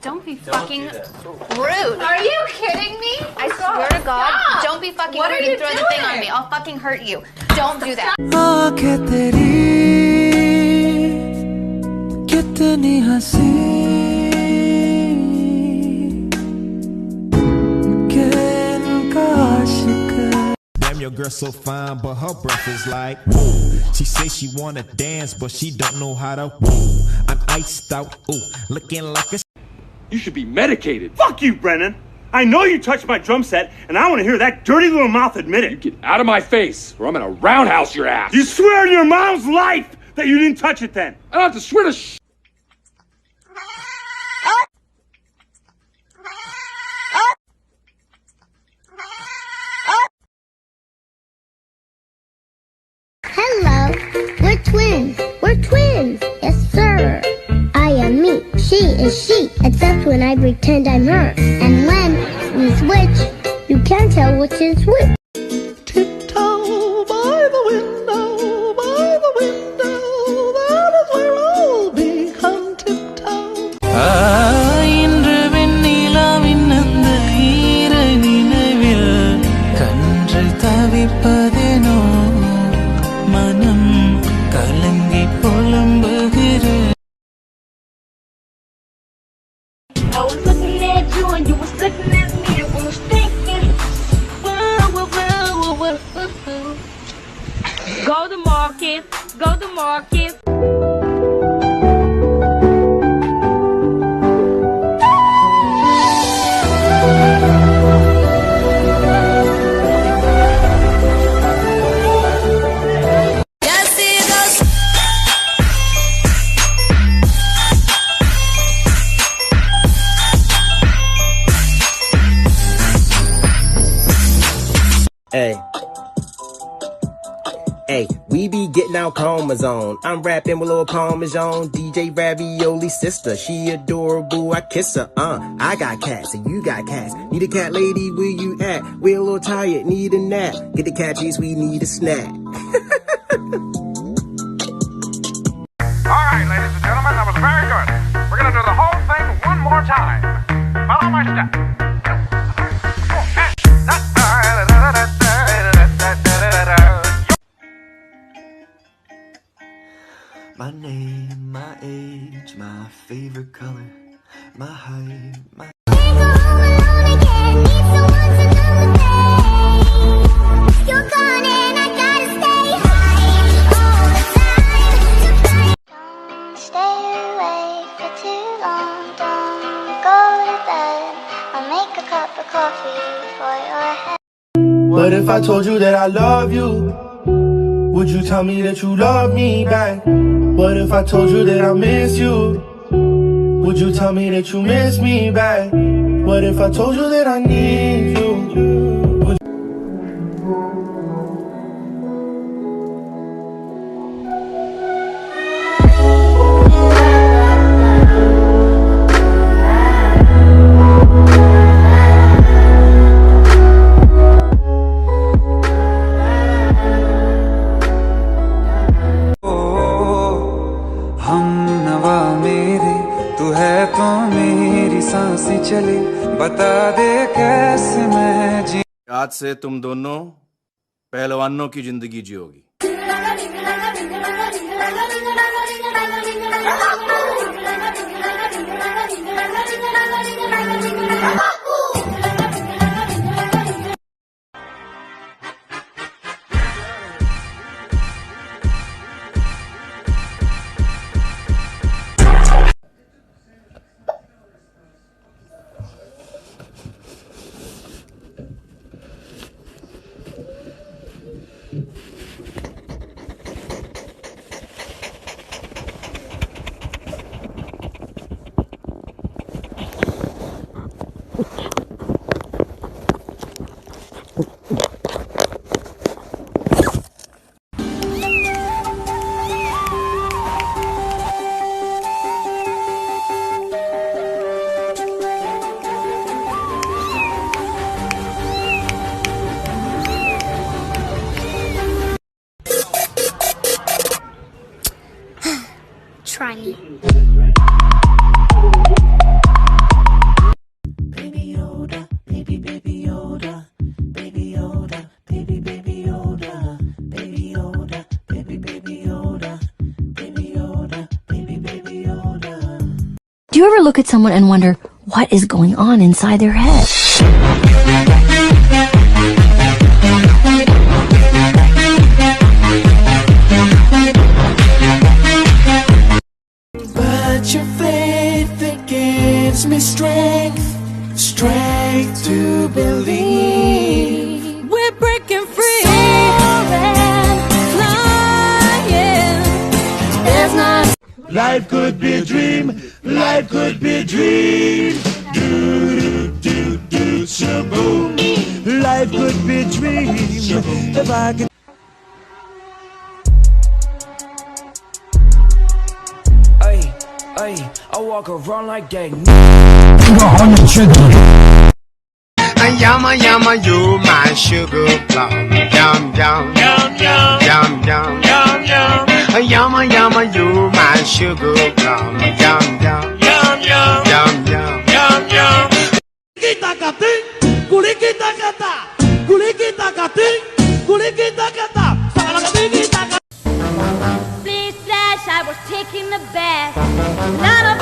Don't be fucking rude. Are you kidding me? I swear to God, Stop. don't be fucking What rude are you and throw the thing on doing? me. I'll fucking hurt you. Don't do that. आंखें तेरी कितनी हंसी कि इनका आशिक. Damn, your girl so fine, but her breath is like whoa. She say she wanna dance, but she don't know how to whoa. I'm iced out, ooh, looking like a. You should be medicated. Fuck you, Brennan. I know you touched my drum set, and I want to hear that dirty little mouth admit it. You get out of my face, or I'm gonna roundhouse your ass. You swear on your mom's life that you didn't touch it then. I don't have to swear to Hello, we're twins. We're twins. Yes, sir. I am me. She is she, except when I pretend I'm her. And when we switch, you can't tell which is which. Tiptoe by the window, that is where all become tiptoe. இன்று வெண்ணிலாவின் அந்த ஈர நினைவில் கன்று தவிப்பதேனோ மனம் கலங்கி புலம்புகிறது. I was looking at you and you was looking at me and we was thinking. Go to market. Go to market. Hey, hey, we be getting our comas on. I'm rapping with little Parmesan, DJ Ravioli sister. She adorable, I kiss her. I got cats and you got cats. Need a cat lady, where you at? We're a little tired, need a nap. Get the cat cheese, we need a snack. All right, ladies and gentlemen, that was very good. We're gonna do the whole thing one more time. Follow my step. My name, my age, my favorite color, my height, my. You're gone and I gotta stay high all the time. Don't stay awake for too long. Don't go to bed. I'll make a cup of coffee for your head. What if I told you that I love you? Would you tell me that you love me back? What if I told you that I miss you? Would you tell me that you miss me back? What if I told you that I need you? चले बता दे कैसे मैं जी. आज से तुम दोनों पहलवानों की जिंदगी जियोगी. you ever look at someone and wonder what is going on inside their head? But your faith, it gives me strength, strength to believe. We're breaking free. Soaring, flying. There's not. Life could be a dream, life could be a dream. Do, do, do, do, shaboom. Life could be a dream if I could. Ay, I walk around like that. Yama yama, you my sugar plum. Yum yum yum yum yum yum yum yum. Yama yama, you my sugar plum. Yum yum yum yum yum yum yum yum. Kita kating, kulikita kata, kulikita kating, kulikita kata. Please flash, I was taking the bath. Not a